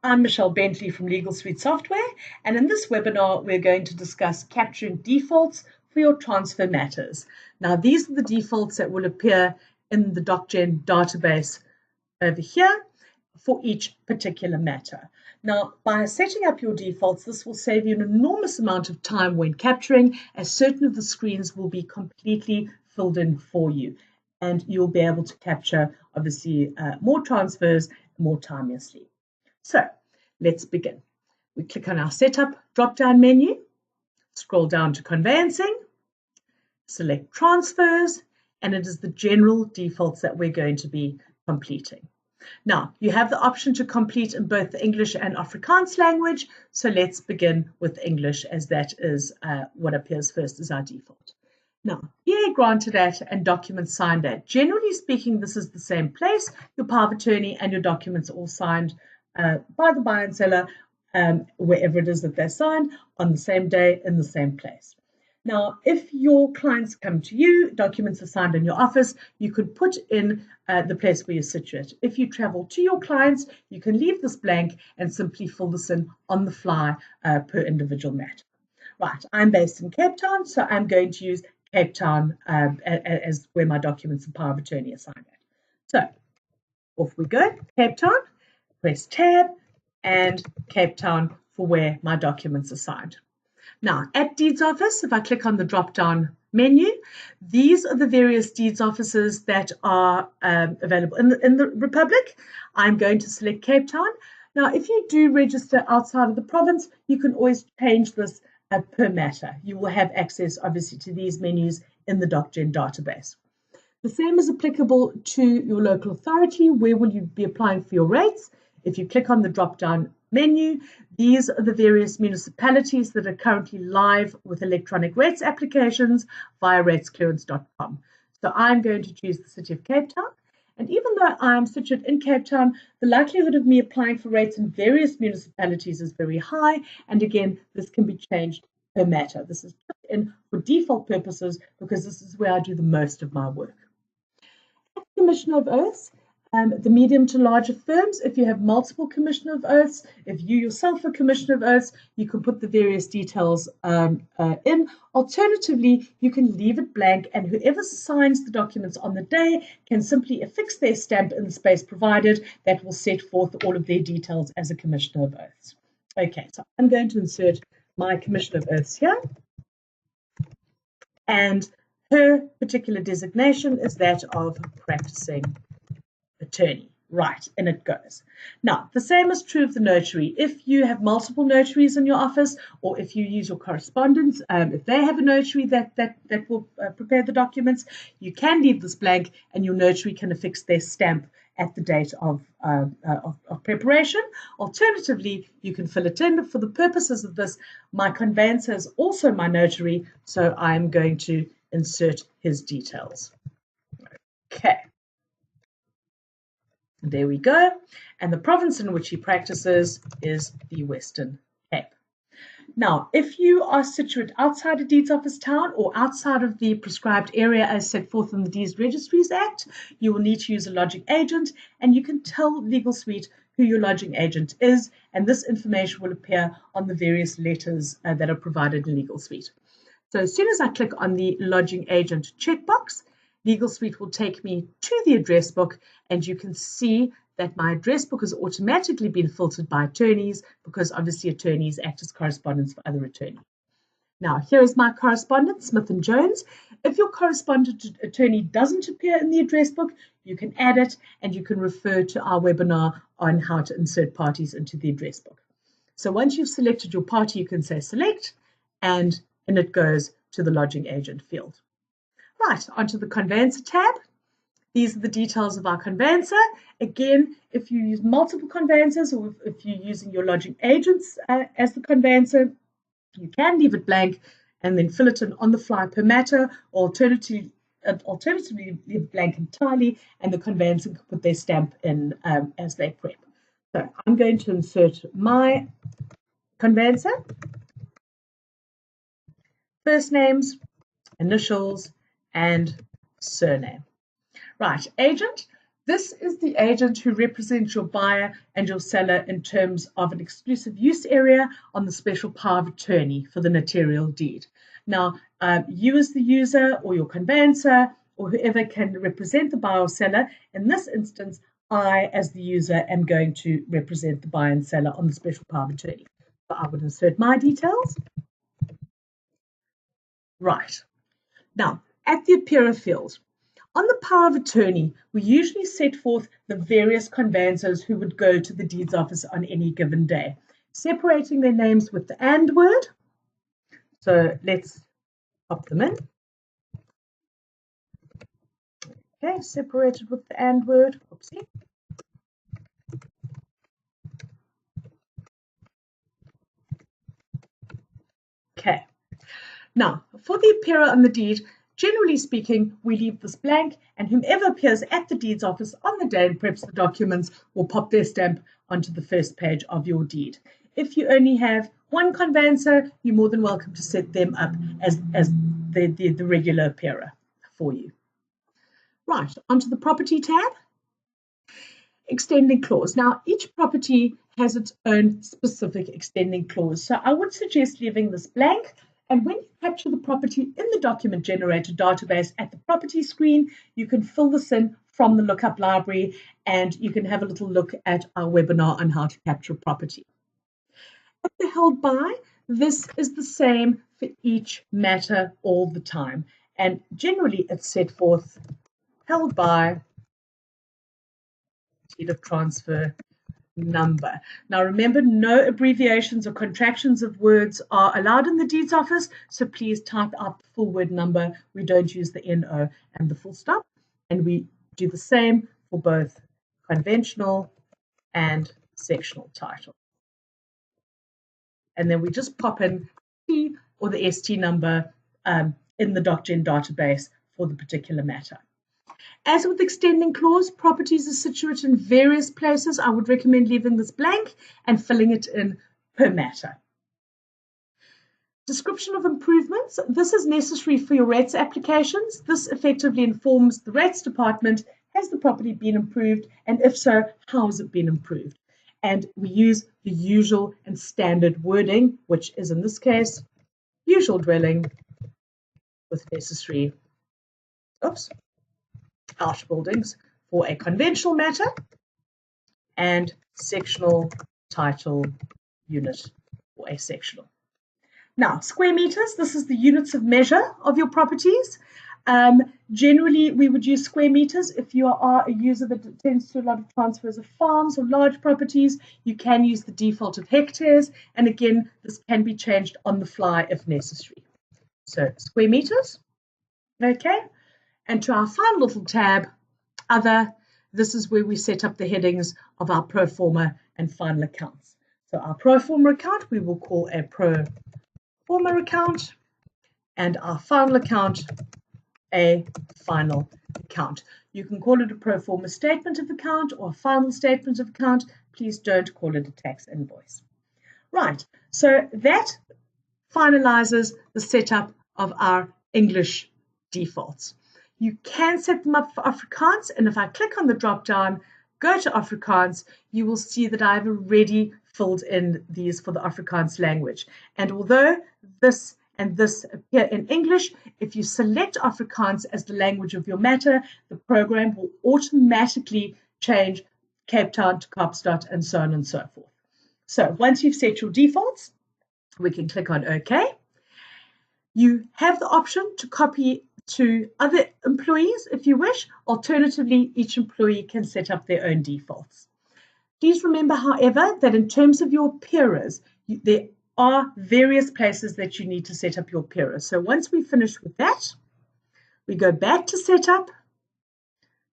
I'm Michelle Bentley from Legal Suite Software, and in this webinar, we're going to discuss capturing defaults for your transfer matters. Now, these are the defaults that will appear in the Docgen database over here for each particular matter. Now, by setting up your defaults, this will save you an enormous amount of time when capturing, as certain of the screens will be completely filled in for you, and you'll be able to capture, obviously, more transfers more timeously. So let's begin. We click on our Setup drop-down menu, scroll down to Conveyancing, select Transfers, and it is the general defaults that we're going to be completing. Now, you have the option to complete in both the English and Afrikaans language, so let's begin with English, as that is what appears first as our default. Now, EA granted at and documents signed at. Generally speaking, this is the same place. Your power of attorney and your documents are all signed by the buyer and seller, wherever it is that they're signed, on the same day in the same place. Now, if your clients come to you, documents are signed in your office, you could put in the place where you're situated. If you travel to your clients, you can leave this blank and simply fill this in on the fly per individual matter. Right, I'm based in Cape Town, so I'm going to use Cape Town as where my documents and power of attorney are signed at. So, off we go, Cape Town. Press Tab and Cape Town for where my documents are signed. Now, at Deeds Office, if I click on the drop-down menu, these are the various Deeds offices that are available in the Republic. I'm going to select Cape Town. Now, if you do register outside of the province, you can always change this per matter. You will have access, obviously, to these menus in the Docgen database. The same is applicable to your local authority. Where will you be applying for your rates? If you click on the drop-down menu, these are the various municipalities that are currently live with electronic rates applications via ratesclearance.com. So I'm going to choose the City of Cape Town. And even though I'm situated in Cape Town, the likelihood of me applying for rates in various municipalities is very high. And again, this can be changed per matter. This is put in for default purposes because this is where I do the most of my work. Commissioner of Oaths. The medium to larger firms, if you have multiple Commissioner of Oaths, if you yourself are Commissioner of Oaths, you can put the various details in. Alternatively, you can leave it blank, and whoever signs the documents on the day can simply affix their stamp in the space provided. That will set forth all of their details as a Commissioner of Oaths. Okay, so I'm going to insert my Commissioner of Oaths here. And her particular designation is that of practicing attorney. Right, and it goes. Now, the same is true of the notary. If you have multiple notaries in your office, or if you use your correspondence, if they have a notary that will prepare the documents, you can leave this blank, and your notary can affix their stamp at the date of preparation. Alternatively, you can fill it in. For the purposes of this, my conveyancer is also my notary, so I'm going to insert his details. Okay. There we go. And the province in which he practices is the Western Cape. Now, if you are situated outside of Deeds Office Town or outside of the prescribed area as set forth in the Deeds Registries Act, you will need to use a lodging agent, and you can tell Legal Suite who your lodging agent is, and this information will appear on the various letters that are provided in Legal Suite. So as soon as I click on the lodging agent checkbox, Legal Suite will take me to the address book, and you can see that my address book has automatically been filtered by attorneys because obviously attorneys act as correspondents for other attorneys. Now, here is my correspondent, Smith & Jones. If your correspondent attorney doesn't appear in the address book, you can add it, and you can refer to our webinar on how to insert parties into the address book. So once you've selected your party, you can say select, and it goes to the lodging agent field. Right, onto the conveyancer tab. These are the details of our conveyancer. Again, if you use multiple conveyancers, or if you're using your lodging agents as the conveyancer, you can leave it blank and then fill it in on the fly per matter, or alternatively leave it blank entirely, and the conveyancer can put their stamp in as they prep. So I'm going to insert my conveyancer, first names, initials, and surname. Right, agent. This is the agent who represents your buyer and your seller in terms of an exclusive use area on the special power of attorney for the notarial deed. Now, you as the user or your conveyancer or whoever can represent the buyer or seller, in this instance, I, as the user, am going to represent the buyer and seller on the special power of attorney. So I would insert my details. Right. Now, at the appearer field, on the power of attorney, we usually set forth the various conveyancers who would go to the deeds office on any given day, separating their names with the and word. So let's pop them in. Okay, separated with the and word. Oopsie. Okay. Now, for the appearer on the deed, generally speaking, we leave this blank, and whomever appears at the deeds office on the day and preps the documents will pop their stamp onto the first page of your deed. If you only have one conveyancer, you're more than welcome to set them up as the regular appearer for you. Right, onto the property tab. Extending clause. Now, each property has its own specific extending clause, so I would suggest leaving this blank. And when you capture the property in the document generator database at the property screen, you can fill this in from the lookup library, and you can have a little look at our webinar on how to capture property. At the held by, this is the same for each matter all the time. And generally it's set forth held by deed of transfer number. Now remember, no abbreviations or contractions of words are allowed in the deeds office, so please type out the full word number. We don't use the NO and the full stop, and we do the same for both conventional and sectional title. And then we just pop in T or the ST number in the Docgen database for the particular matter. As with extending clause, properties are situated in various places. I would recommend leaving this blank and filling it in per matter. Description of improvements. This is necessary for your rates applications. This effectively informs the rates department, has the property been improved, and if so, how has it been improved? And we use the usual and standard wording, which is in this case, usual dwelling with necessary, outer buildings for a conventional matter, and sectional title unit for a sectional. Now, square meters, this is the units of measure of your properties. Generally, we would use square meters. If you are a user that tends to do a lot of transfers of farms or large properties, you can use the default of hectares. And again, this can be changed on the fly if necessary. So square meters, okay. And to our final little tab, other, this is where we set up the headings of our pro forma and final accounts. So our pro forma account, we will call a pro forma account, and our final account, a final account. You can call it a pro forma statement of account or a final statement of account. Please don't call it a tax invoice. Right, so that finalizes the setup of our English defaults. You can set them up for Afrikaans, and if I click on the drop down, go to Afrikaans, you will see that I've already filled in these for the Afrikaans language. And although this and this appear in English, if you select Afrikaans as the language of your matter, the program will automatically change Cape Town to Kaapstad and so on and so forth. So once you've set your defaults, we can click on OK. You have the option to copy to other employees if you wish. Alternatively, each employee can set up their own defaults. Please remember, however, that in terms of your appearers, there are various places that you need to set up your appearers. So once we finish with that, we go back to setup,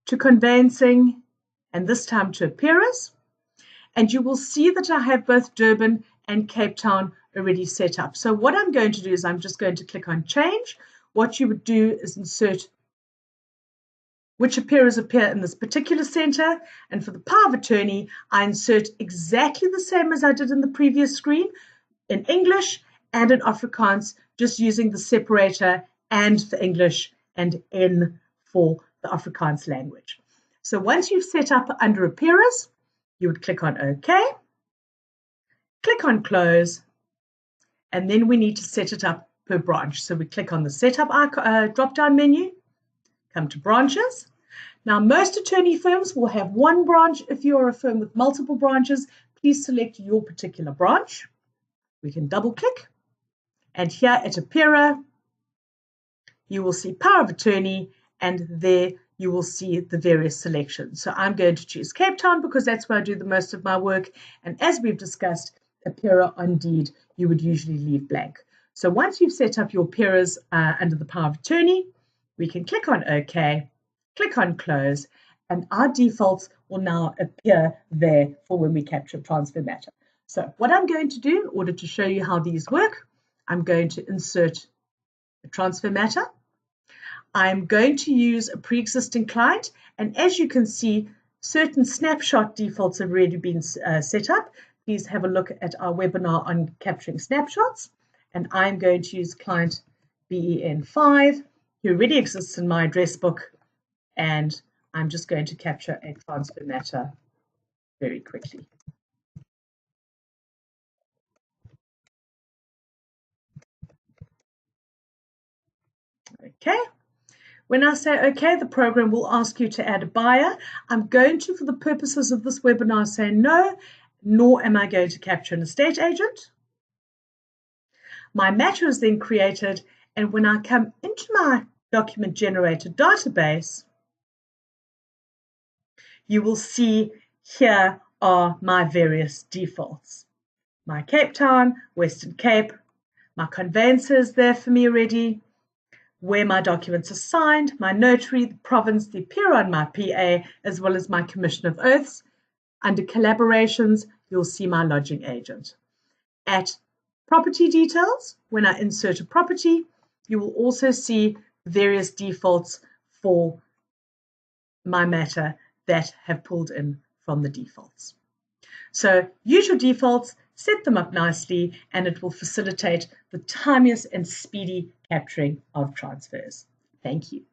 to conveyancing, and this time to appearers. And you will see that I have both Durban and Cape Town already set up. So what I'm going to do is I'm just going to click on change. What you would do is insert which appearers appear in this particular center. And for the power of attorney, I insert exactly the same as I did in the previous screen, in English and in Afrikaans, just using the separator and for English and N for the Afrikaans language. So once you've set up under appearers, you would click on OK, click on Close, and then we need to set it up per branch. So we click on the Setup drop-down menu, come to Branches. Now, most attorney firms will have one branch. If you are a firm with multiple branches, please select your particular branch. We can double-click, and here at Appearer, you will see Power of Attorney, and there you will see the various selections. So I'm going to choose Cape Town because that's where I do the most of my work. And as we've discussed, Appearer on deed, you would usually leave blank. So once you've set up your appearers under the Power of Attorney, we can click on OK, click on Close, and our defaults will now appear there for when we capture a transfer matter. So what I'm going to do in order to show you how these work, I'm going to insert a transfer matter. I'm going to use a pre-existing client, and as you can see, certain snapshot defaults have already been set up. Please have a look at our webinar on capturing snapshots, and I'm going to use client BEN5, who already exists in my address book, and I'm just going to capture a transfer matter very quickly. Okay. When I say OK, the program will ask you to add a buyer. I'm going to, for the purposes of this webinar, say no, nor am I going to capture an estate agent. My matter is then created, and when I come into my document generator database, you will see here are my various defaults. My Cape Town, Western Cape, my conveyancer is there for me already, where my documents are signed, my notary, the province, the appearer on my PA, as well as my commission of oaths. Under collaborations, you'll see my lodging agent. At property details, when I insert a property, you will also see various defaults for my matter that have pulled in from the defaults. So use your defaults, set them up nicely, and it will facilitate the timiest and speedy capturing of transfers. Thank you.